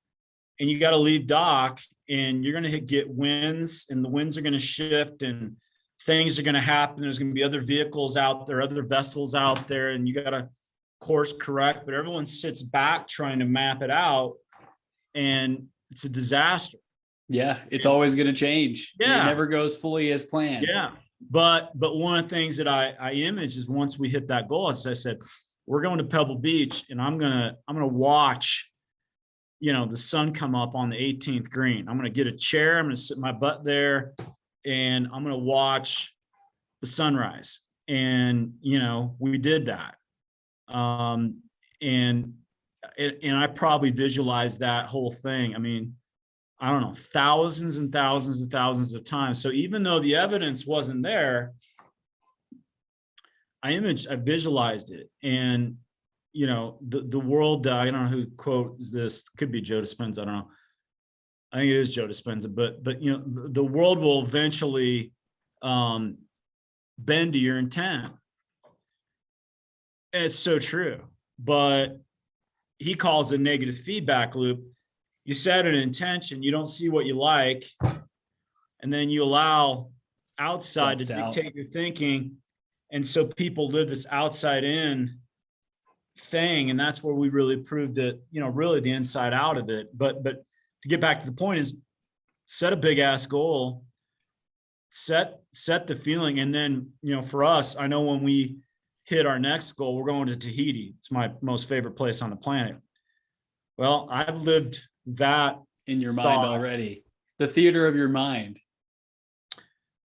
and you got to leave dock, and you're going to get winds, and the winds are going to shift, and things are going to happen. There's going to be other vehicles out there, other vessels out there, and you got to course correct, but everyone sits back trying to map it out, and it's a disaster. Yeah. It's always going to change. Yeah. It never goes fully as planned. Yeah. But one of the things that I image is, once we hit that goal, as I said, we're going to Pebble Beach, and I'm going to watch, the sun come up on the 18th green. I'm going to get a chair. I'm going to sit my butt there, and I'm going to watch the sunrise. And, we did that. And I probably visualized that whole thing. I mean, I don't know, thousands and thousands and thousands of times. So even though the evidence wasn't there, I visualized it. And, the world, I don't know who quotes this, could be Joe Dispenza, I don't know. I think it is Joe Dispenza, but the world will eventually bend to your intent. It's so true. But he calls it negative feedback loop. You set an intention, you don't see what you like, and then you allow outside to dictate your thinking. And so people live this outside in thing. And that's where we really proved that, really the inside out of it. But to get back to the point is, set a big ass goal, set the feeling. And then, for us, I know when we hit our next goal, we're going to Tahiti. It's my most favorite place on the planet. Well, I've lived that in your mind already, the theater of your mind.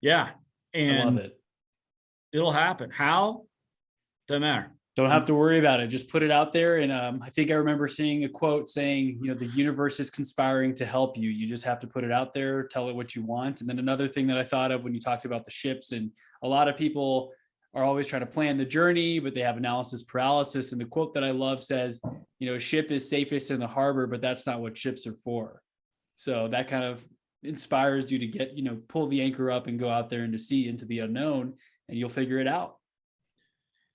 Yeah. And I love it. It'll happen. How? Doesn't matter. Don't have to worry about it. Just put it out there. And I think I remember seeing a quote saying, the universe is conspiring to help you. You just have to put it out there, tell it what you want. And then another thing that I thought of when you talked about the ships, and a lot of people are always trying to plan the journey, but they have analysis paralysis. And the quote that I love says, a ship is safest in the harbor, but that's not what ships are for. So that kind of inspires you to get, pull the anchor up and go out there into sea, into the unknown, and you'll figure it out.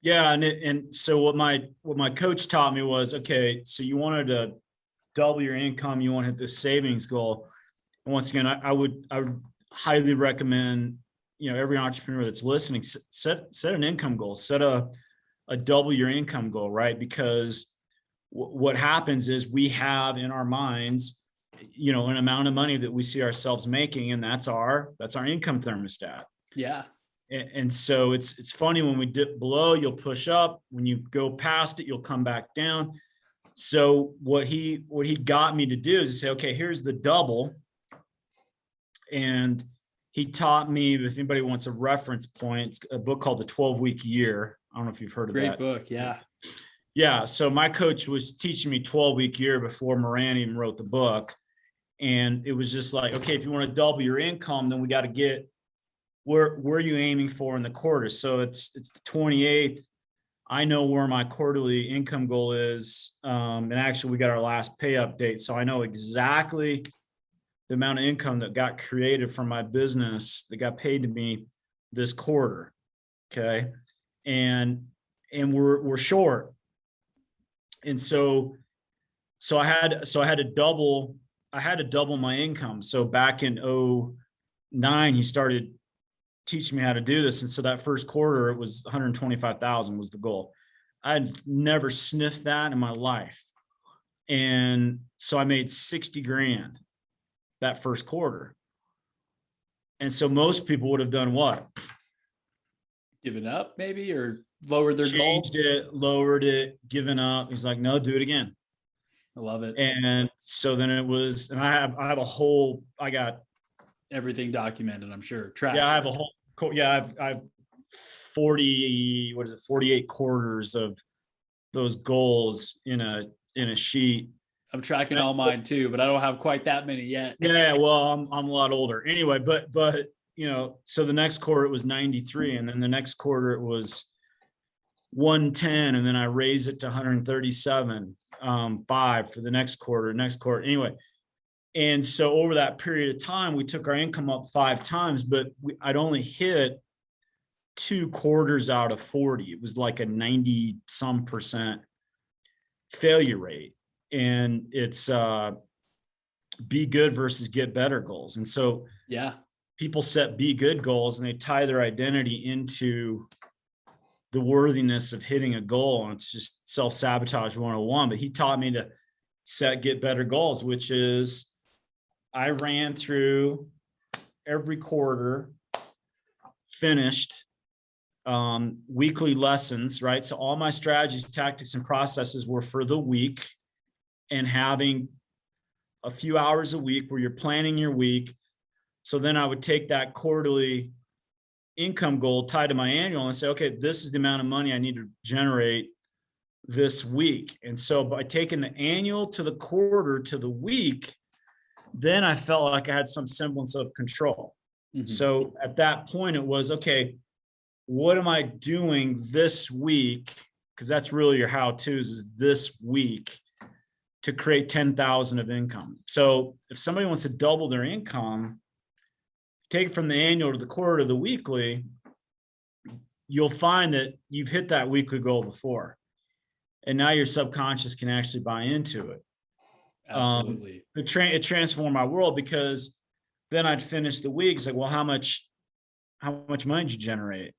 Yeah. And so what my coach taught me was, okay, so you wanted to double your income, you want to hit this savings goal. And once again, I would highly recommend, every entrepreneur that's listening, set an income goal, set a a double your income goal, right? Because what happens is we have in our minds, an amount of money that we see ourselves making, and that's our income thermostat. Yeah. And so it's funny, when we dip below, you'll push up. When you go past it, you'll come back down. So what he got me to do is to say, okay, here's the double. And he taught me, if anybody wants a reference point, it's a book called The 12-Week Year. I don't know if you've heard of that. Great book. Yeah. Yeah. So my coach was teaching me 12-week year before Moran even wrote the book. And it was just like, okay, if you want to double your income, then we got to get, where are you aiming for in the quarter? So it's the 28th. I know where my quarterly income goal is. And actually we got our last pay update. So I know exactly the amount of income that got created from my business that got paid to me this quarter. Okay. And we're short. And so I had to double my income. So back in 2009, he started teaching me how to do this. And so that first quarter, it was 125,000 was the goal. I'd never sniffed that in my life. And so I made 60 grand that first quarter. And so most people would have done what? Given up maybe, or lowered their goal? Changed it, lowered it, given up. He's like, no, do it again. I love it. And so then it was, and I got everything documented, I'm sure. Tracked. Yeah, I have I've 48 quarters of those goals in a sheet. I'm tracking all mine too, but I don't have quite that many yet. Yeah, well, I'm a lot older anyway, but so the next quarter it was 93, and then the next quarter it was 110, and then I raised it to 137, 5 for the next quarter anyway. And so over that period of time, we took our income up 5 times, but I'd only hit 2 quarters out of 40. It was like a 90% failure rate. And it's be good versus get better goals. And so yeah, people set be good goals and they tie their identity into the worthiness of hitting a goal. And it's just self-sabotage 101. But he taught me to set get better goals, which is I ran through every quarter, finished weekly lessons, right? So all my strategies, tactics, and processes were for the week, and having a few hours a week where you're planning your week. So then I would take that quarterly income goal tied to my annual and say, okay, this is the amount of money I need to generate this week. And so by taking the annual to the quarter to the week, then I felt like I had some semblance of control. Mm-hmm. So at that point it was, okay, what am I doing this week? Because that's really your how-tos, is this week to create 10,000 of income. So if somebody wants to double their income, take it from the annual to the quarter to the weekly, you'll find that you've hit that weekly goal before. And now your subconscious can actually buy into it. Absolutely. It transformed my world, because then I'd finish the week. It's like, well, how much money did you generate?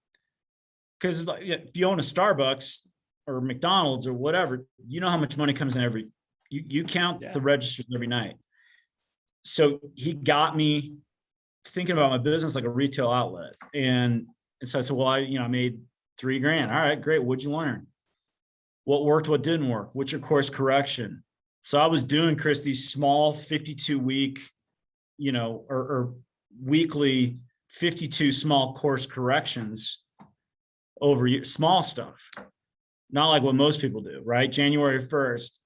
Because if you own a Starbucks or McDonald's or whatever, you know how much money comes in you count the registers every night. So he got me thinking about my business like a retail outlet. And so I said, well, I made $3 grand. All right, great. What'd you learn? What worked, what didn't work? What's your course correction? So I was doing, Chris, these small 52-week, or weekly 52 small course corrections over years, small stuff. Not like what most people do, right? January 1st.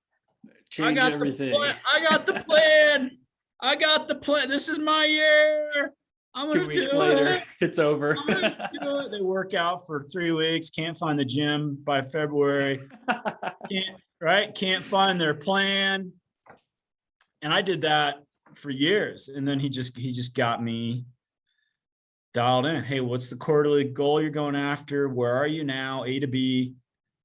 Change everything. I got the plan. I got the plan. This is my year. I'm gonna 2 weeks later, it's over. They work out for 3 weeks. Can't find the gym by February. Can't find their plan. And I did that for years. And then he just got me dialed in. Hey, what's the quarterly goal you're going after? Where are you now? A to B.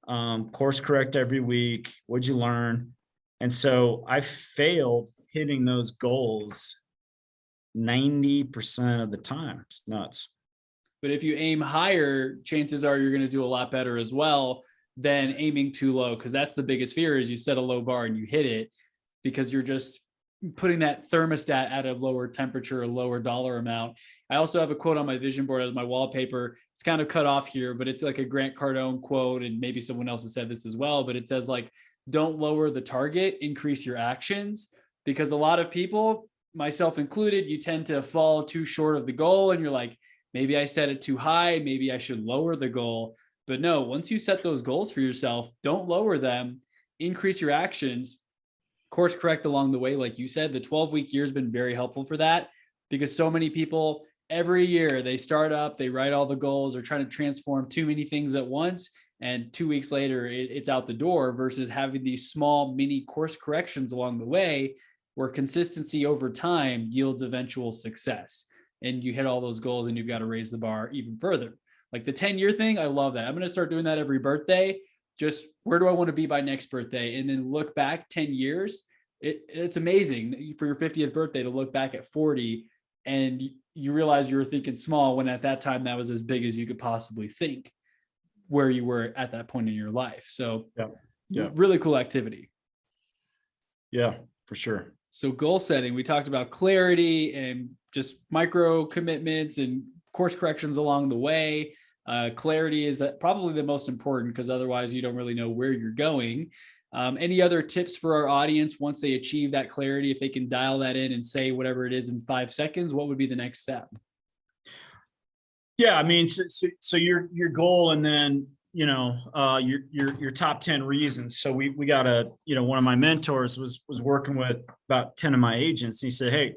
Course correct every week. What'd you learn? And so I failed hitting those goals 90% of the time. It's nuts. But if you aim higher, chances are you're going to do a lot better as well. than aiming too low. Cause that's the biggest fear is you set a low bar and you hit it because you're just putting that thermostat at a lower temperature, a lower dollar amount. I also have a quote on my vision board as my wallpaper. It's kind of cut off here, but it's like a Grant Cardone quote. And maybe someone else has said this as well, but it says like, don't lower the target, increase your actions. Because a lot of people, myself included, you tend to fall too short of the goal. And you're like, maybe I set it too high. Maybe I should lower the goal. But no, once you set those goals for yourself, don't lower them, increase your actions, course correct along the way. Like you said, the 12-week year has been very helpful for that because so many people every year they start up, they write all the goals, they're trying to transform too many things at once. And 2 weeks later, it's out the door versus having these small mini course corrections along the way where consistency over time yields eventual success. And you hit all those goals and you've got to raise the bar even further. Like the 10-year thing, I love that. I'm going to start doing that every birthday. Just where do I want to be by next birthday? And then look back 10 years. It's amazing for your 50th birthday to look back at 40 and you realize you were thinking small when at that time that was as big as you could possibly think where you were at that point in your life. So really cool activity. Yeah, for sure. So goal setting, we talked about clarity and just micro commitments and course corrections along the way. Clarity is probably the most important because otherwise you don't really know where you're going. Any other tips for our audience once they achieve that clarity, if they can dial that in and say whatever it is in 5 seconds, what would be the next step? Yeah, I mean, so your goal, and then your top 10 reasons. So we got one of my mentors was working with about 10 of my agents. He said, "Hey,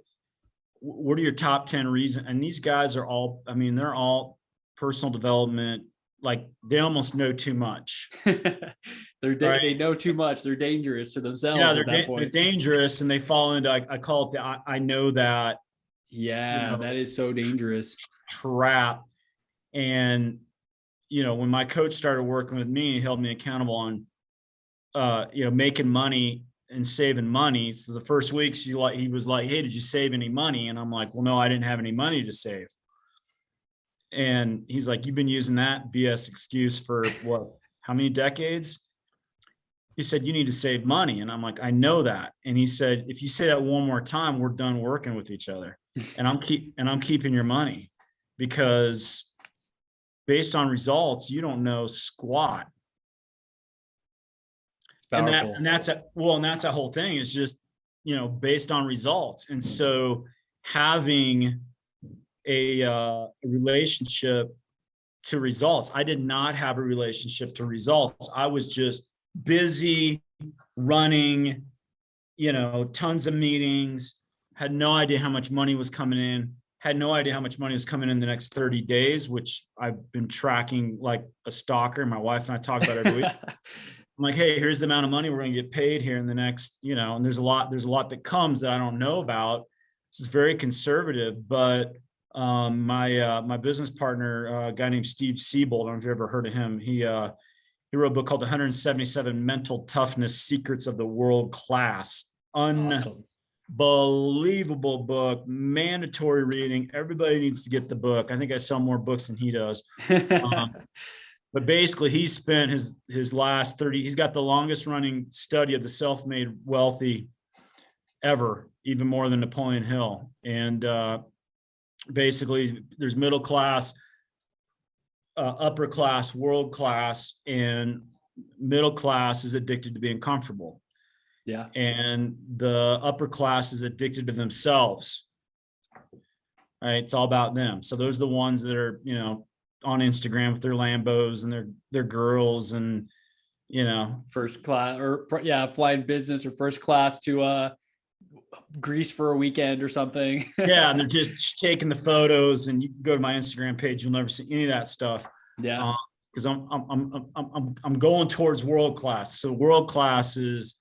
what are your top 10 reasons?" And these guys are all, I mean, they're all personal development. Like they almost know too much. They know too much. They're dangerous to themselves. Yeah, they're dangerous, and they fall into I call it the I know that. Yeah, that is so dangerous. Trap. And when my coach started working with me, he held me accountable on making money and saving money. So the first weeks he was like, "Hey, did you save any money?" And I'm like, "Well, no, I didn't have any money to save." And he's like, "You've been using that BS excuse for what, how many decades?" He said, "You need to save money." And I'm like, "I know that." And he said, "If you say that one more time, we're done working with each other. And I'm keeping your money, because based on results, you don't know squat." And that's that whole thing is just, based on results. And so having a relationship to results. I did not have a relationship to results. I was just busy running, tons of meetings, had no idea how much money was coming in, had no idea how much money was coming in the next 30 days, which I've been tracking like a stalker. My wife and I talk about it every week. I'm like, "Hey, here's the amount of money we're going to get paid here in the next, and there's a lot that comes that I don't know about. This is very conservative, but my business partner, a guy named Steve Siebold, I don't know if you've ever heard of him. He wrote a book called The 177 Mental Toughness Secrets of the World Class. Awesome. Unbelievable book, mandatory reading. Everybody needs to get the book. I think I sell more books than he does. But basically, he spent his last 30, he's got the longest running study of the self-made wealthy ever, even more than Napoleon Hill. And basically, there's middle class, upper class, world class, and middle class is addicted to being comfortable. Yeah. And the upper class is addicted to themselves. Right? It's all about them. So those are the ones that are, on Instagram with their Lambos and their girls and, first class flying business or first class to Greece for a weekend or something. Yeah. And they're just taking the photos, and you can go to my Instagram page. You'll never see any of that stuff. Yeah. Cause I'm going towards world class. So world class is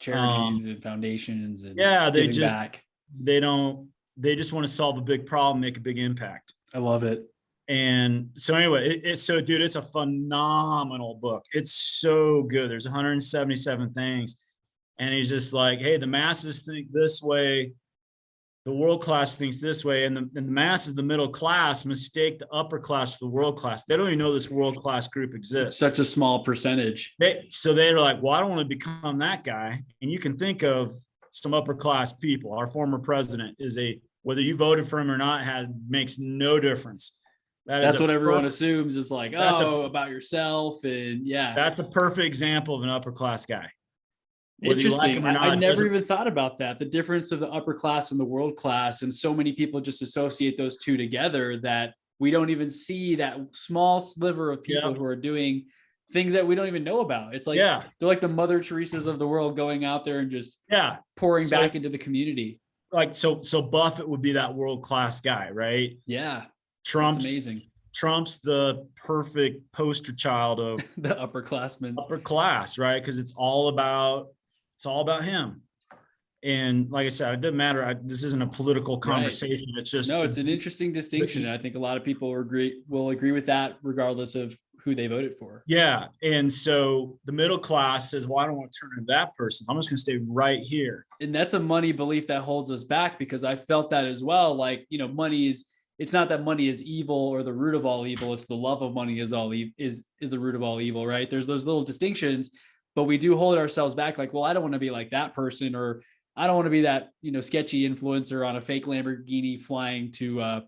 charities and foundations. And they just want to solve a big problem, make a big impact. I love it. And so anyway, dude, it's a phenomenal book. It's so good. There's 177 things. And he's just like, "Hey, the masses think this way. the world class thinks this way, and the masses, the middle class, mistake the upper class for the world class. They don't even know this world class group It's exists. such a small percentage. So they're like, well, I don't want to become that guy. And you can think of some upper class people. Our former president is whether you voted for him or not makes no difference. That's what everyone assumes is like, about yourself. And yeah, that's a perfect example of an upper class guy. Interesting. I never even thought about that. The difference of the upper class and the world class. And so many people just associate those two together that we don't even see that small sliver of people who are doing things that we don't even know about. It's like, they're like the Mother Teresas of the world going out there and just pouring back into the community. Like, so Buffett would be that world-class guy, right? Yeah. Trump's amazing. Trump's the perfect poster child of the upperclassman. Upper class, right? Because it's all about him. And like I said, it doesn't matter. This isn't a political conversation. Right. It's just it's an interesting distinction. And I think a lot of people will agree with that, regardless of who they voted for. Yeah. And so the middle class says, well, I don't want to turn into that person. I'm just going to stay right here. And that's a money belief that holds us back, because I felt that as well. Like, money it's not that money is evil or the root of all evil. It's the love of money is the root of all evil, right? There's those little distinctions, but we do hold ourselves back. Like, well, I don't want to be like that person, or I don't want to be that, sketchy influencer on a fake Lamborghini flying to a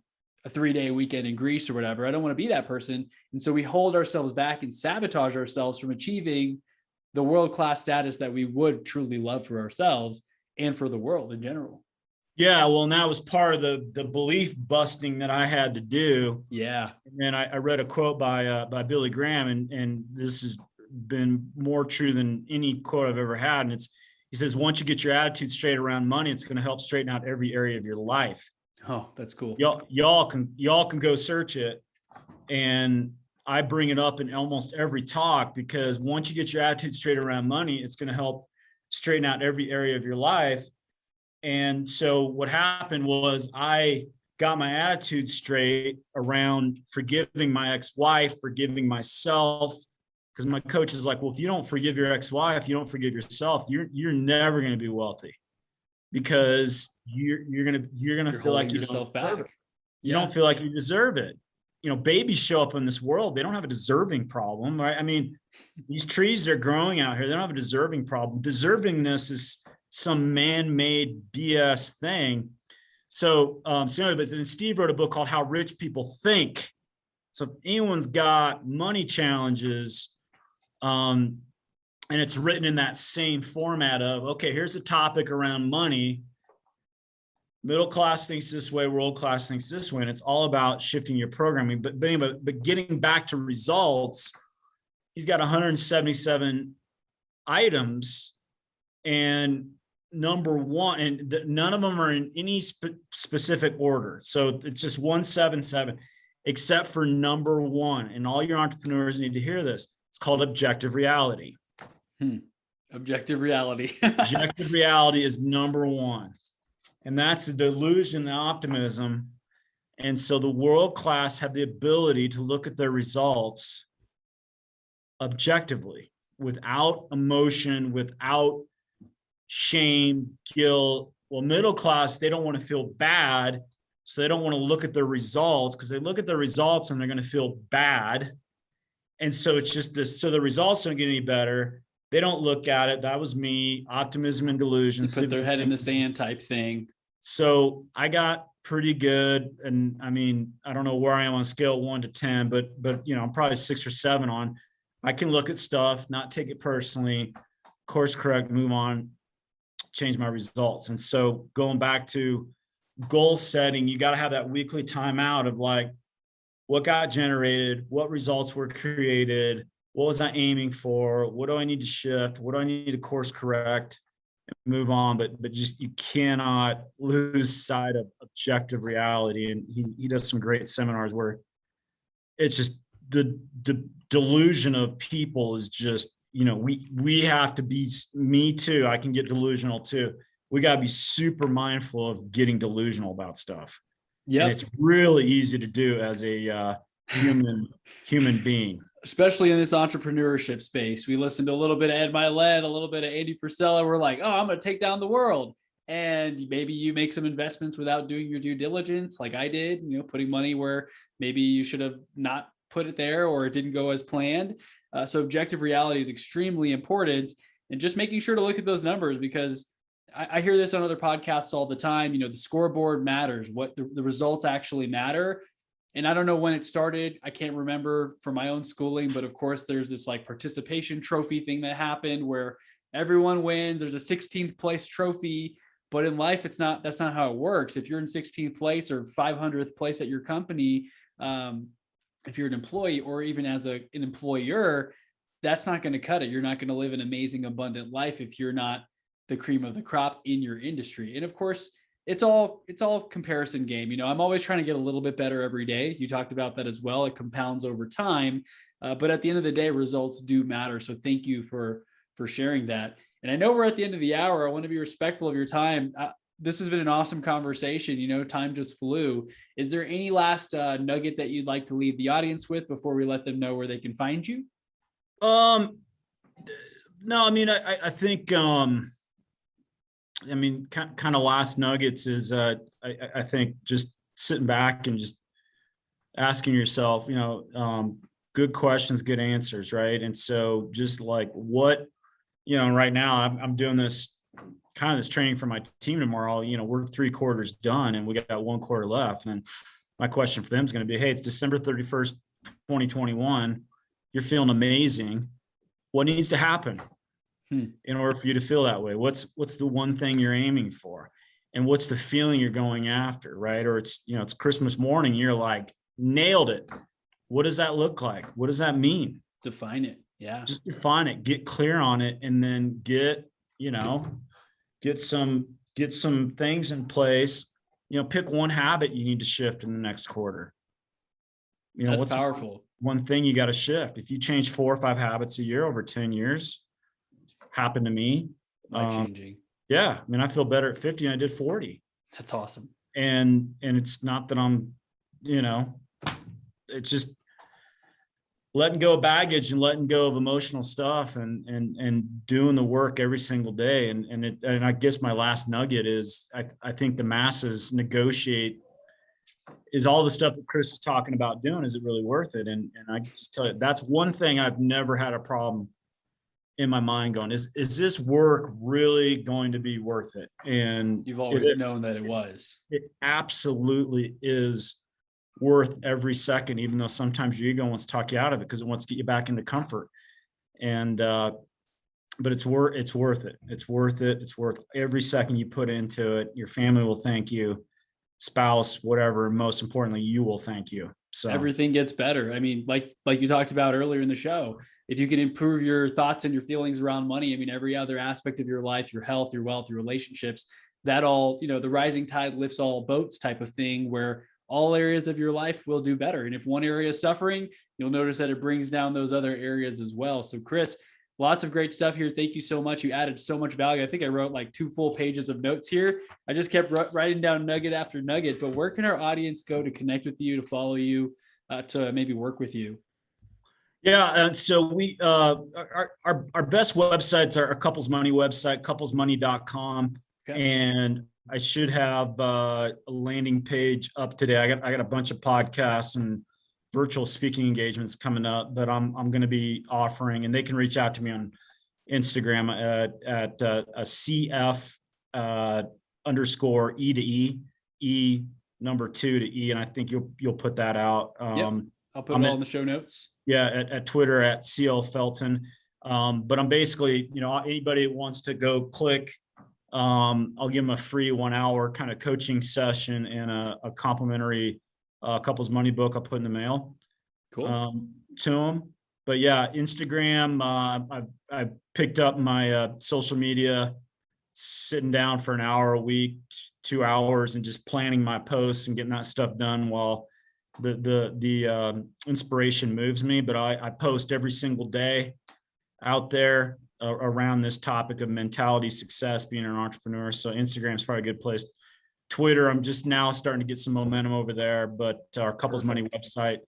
3-day weekend in Greece or whatever. I don't want to be that person. And so we hold ourselves back and sabotage ourselves from achieving the world-class status that we would truly love for ourselves and for the world in general. Yeah, well, and that was part of the belief busting that I had to do. Yeah. And then I read a quote by Billy Graham, and this has been more true than any quote I've ever had. And he says, once you get your attitude straight around money, it's going to help straighten out every area of your life. Oh, that's cool. Y'all can go search it. And I bring it up in almost every talk, because once you get your attitude straight around money, it's going to help straighten out every area of your life. And so what happened was I got my attitude straight around forgiving my ex-wife, forgiving myself, because my coach is like, well, if you don't forgive your ex-wife, you don't forgive yourself, you're never going to be wealthy, because you're gonna feel like you don't deserve it. You don't feel like you deserve it. Babies show up in this world, they don't have a deserving problem, right? I mean, these trees that are growing out here, they don't have a deserving problem. Deservingness is some man-made BS thing. So anyway, but then Steve wrote a book called How Rich People Think. So if anyone's got money challenges, and it's written in that same format of, okay, here's a topic around money. Middle class thinks this way, world class thinks this way, and it's all about shifting your programming. But getting back to results, he's got 177 items, and number one, and none of them are in any specific order. So it's just 177, except for number one. And all your entrepreneurs need to hear this. It's called objective reality. Objective reality. Objective reality is number one. And that's the delusion, the optimism. And so the world class have the ability to look at their results objectively, without emotion, without shame, guilt. Well, middle class, they don't want to feel bad. So they don't want to look at their results, because they look at their results and they're going to feel bad. And so it's just this. So the results don't get any better. They don't look at it. That was me, optimism and delusion. Put their head in the sand type thing. So I got pretty good. And I mean, I don't know where I am on a scale of 1 to 10, but I'm probably 6 or 7 on. I can look at stuff, not take it personally, course correct, move on, change my results. And so going back to goal setting, you got to have that weekly timeout of like, what got generated, what results were created, what was I aiming for, what do I need to shift, what do I need to course correct, and move on. But just, you cannot lose sight of objective reality. And he does some great seminars where it's just the delusion of people is just, we have to be, me too, I can get delusional too. We got to be super mindful of getting delusional about stuff. Yeah, it's really easy to do as a human being, especially in this entrepreneurship space. We listened to a little bit of Ed Milet, a little bit of Andy Frisella. We're like, oh, I'm going to take down the world. and maybe you make some investments without doing your due diligence, like I did, putting money where maybe you should have not put it there, or it didn't go as planned. So objective reality is extremely important, and just making sure to look at those numbers, because I hear this on other podcasts all the time. The scoreboard matters, what the results actually matter. And I don't know when it started. I can't remember from my own schooling, but of course there's this like participation trophy thing that happened where everyone wins. There's a 16th place trophy, but in life, that's not how it works. If you're in 16th place or 500th place at your company, if you're an employee or even as an employer, that's not going to cut it. You're not going to live an amazing, abundant life if you're not the cream of the crop in your industry. And of course, it's all comparison game. I'm always trying to get a little bit better every day. You talked about that as well. It compounds over time. But at the end of the day, results do matter. So thank you for sharing that. And I know we're at the end of the hour. I want to be respectful of your time. This has been an awesome conversation. Time just flew. Is there any last nugget that you'd like to leave the audience with before we let them know where they can find you? No, I mean, I think, kind of last nuggets is, I think just sitting back and just asking yourself, good questions, good answers. Right. And so just like what, right now I'm doing this training for my team tomorrow. We're 3/4 done and we got 1 quarter left. And my question for them is going to be, hey, it's December 31st, 2021. You're feeling amazing. What needs to happen in order for you to feel that way? What's the one thing you're aiming for? And what's the feeling you're going after, right? Or it's Christmas morning, you're like, nailed it. What does that look like? What does that mean? Define it. Yeah. Just define it, get clear on it, and then get some things in place. Pick one habit you need to shift in the next quarter. That's what's powerful. One thing you got to shift. If you change 4 or 5 habits a year over 10 years, happened to me. Life-changing. Yeah. I feel better at 50 than I did 40. That's awesome. And it's not that I'm, it's just letting go of baggage and letting go of emotional stuff and doing the work every single day. And I guess my last nugget is I think the masses negotiate, is all the stuff that Chris is talking about doing, is it really worth it? And I just tell you, that's one thing I've never had a problem in my mind going, is this work really going to be worth it? And you've always known that it was. It absolutely is worth every second, even though sometimes your ego wants to talk you out of it because it wants to get you back into comfort. And but it's worth it. It's worth it. It's worth every second you put into it. Your family will thank you, spouse, whatever. Most importantly, you will thank you. So everything gets better. Like you talked about earlier in the show, if you can improve your thoughts and your feelings around money, every other aspect of your life, your health, your wealth, your relationships, that all, the rising tide lifts all boats type of thing, where all areas of your life will do better. And if one area is suffering, you'll notice that it brings down those other areas as well. So Chris, lots of great stuff here. Thank you so much. You added so much value. I think I wrote like 2 full pages of notes here. I just kept writing down nugget after nugget. But where can our audience go to connect with you, to follow you, to maybe work with you? Yeah, so we our best websites are our Couples Money website, couplesmoney.com. Okay. And I should have a landing page up today. I got a bunch of podcasts and virtual speaking engagements coming up, but I'm going to be offering, and they can reach out to me on Instagram at a CF _E to E number 2 to E, and I think you'll put that out. Yep. I'll put it all in the show notes. Yeah, at Twitter at CL Felton. But I'm basically, anybody that wants to go click, I'll give them a free 1 hour kind of coaching session and a complimentary couples money book I'll put in the mail. Cool. To them. But yeah, Instagram, I've picked up my social media, sitting down for an hour a week, 2 hours, and just planning my posts and getting that stuff done while the inspiration moves me. But I post every single day out there around this topic of mentality, success, being an entrepreneur. So Instagram is probably a good place. Twitter, I'm just now starting to get some momentum over there, but our Couples Money website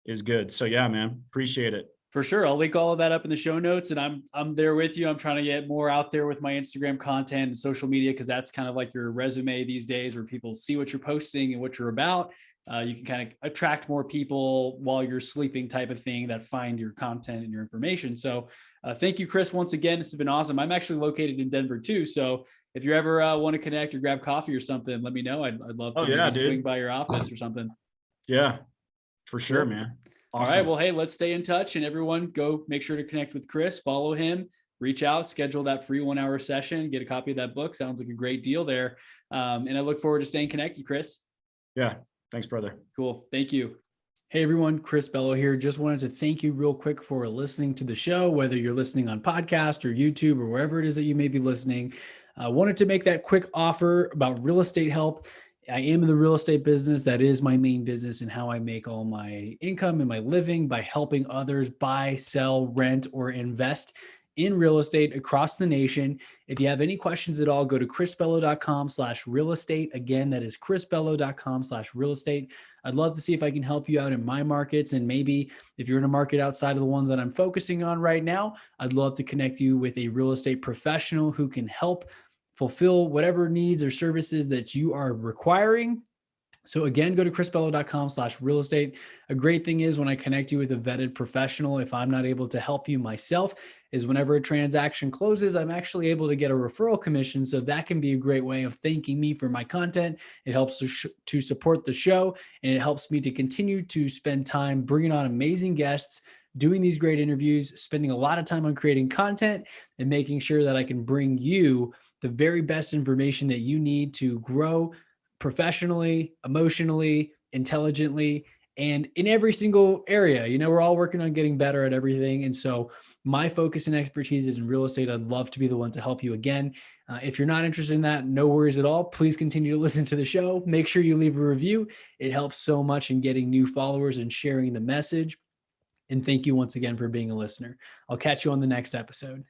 is good. So yeah, man, appreciate it. For sure. I'll link all of that up in the show notes, and I'm there with you. I'm trying to get more out there with my Instagram content and social media, because that's kind of like your resume these days, where people see what you're posting and what you're about. You can kind of attract more people while you're sleeping, type of thing, that find your content and your information. So thank you, Chris, once again. This has been awesome. I'm actually located in Denver too. So if you ever want to connect or grab coffee or something, let me know. I'd love to swing by your office or something. Yeah, for sure, cool, man. Awesome. All right. Well, hey, let's stay in touch, and everyone go make sure to connect with Chris, follow him, reach out, schedule that free 1 hour session, get a copy of that book. Sounds like a great deal there. And I look forward to staying connected, Chris. Yeah. Thanks, brother. Cool. Thank you. Hey, everyone. Chris Bello here. Just wanted to thank you real quick for listening to the show, whether you're listening on podcast or YouTube or wherever it is that you may be listening. I wanted to make that quick offer about real estate help. I am in the real estate business. That is my main business, and how I make all my income and my living by helping others buy, sell, rent, or invest in real estate across the nation. If you have any questions at all, go to chrisbello.com/real estate. Again, that is chrisbello.com/real estate. I'd love to see if I can help you out in my markets. And maybe if you're in a market outside of the ones that I'm focusing on right now, I'd love to connect you with a real estate professional who can help fulfill whatever needs or services that you are requiring. So again, go to chrisbello.com/real estate. A great thing is, when I connect you with a vetted professional, if I'm not able to help you myself, is whenever a transaction closes, I'm actually able to get a referral commission. So that can be a great way of thanking me for my content. It helps to support the show, and it helps me to continue to spend time bringing on amazing guests, doing these great interviews, spending a lot of time on creating content, and making sure that I can bring you the very best information that you need to grow professionally, emotionally, intelligently, and in every single area. You know, we're all working on getting better at everything. And so my focus and expertise is in real estate. I'd love to be the one to help you again. If you're not interested in that, no worries at all. Please continue to listen to the show. Make sure you leave a review. It helps so much in getting new followers and sharing the message. And thank you once again for being a listener. I'll catch you on the next episode.